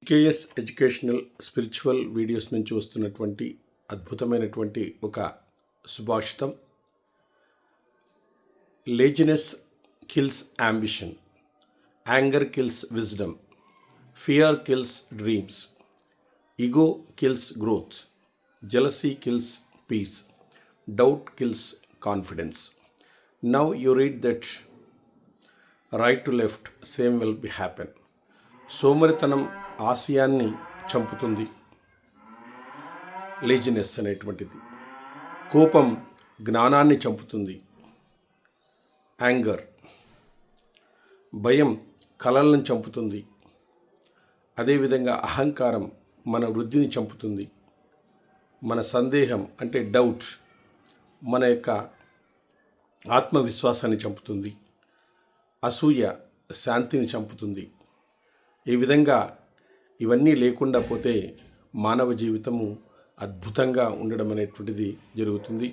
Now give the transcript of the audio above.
KS educational spiritual videos నుంచి వస్తున్నటువంటి అద్భుతమైనటువంటి ఒక సుభాషితం. Laziness kills ambition, anger kills wisdom, fear kills dreams, ego kills growth, jealousy kills peace, doubt kills confidence. Now you read that right to left, same will be happen. సోమరితనం ఆశయాన్ని చంపుతుంది, laziness అనేటువంటిది. కోపం జ్ఞానాన్ని చంపుతుంది, యాంగర్. భయం కలలను చంపుతుంది. అదేవిధంగా అహంకారం మన వృద్ధిని చంపుతుంది. మన సందేహం అంటే డౌట్ మన యొక్క ఆత్మవిశ్వాసాన్ని చంపుతుంది. అసూయ శాంతిని చంపుతుంది. ఈ విధంగా ఇవన్నీ లేకుండా పోతే మానవ జీవితము అద్భుతంగా ఉండడం అనేటువంటిది జరుగుతుంది.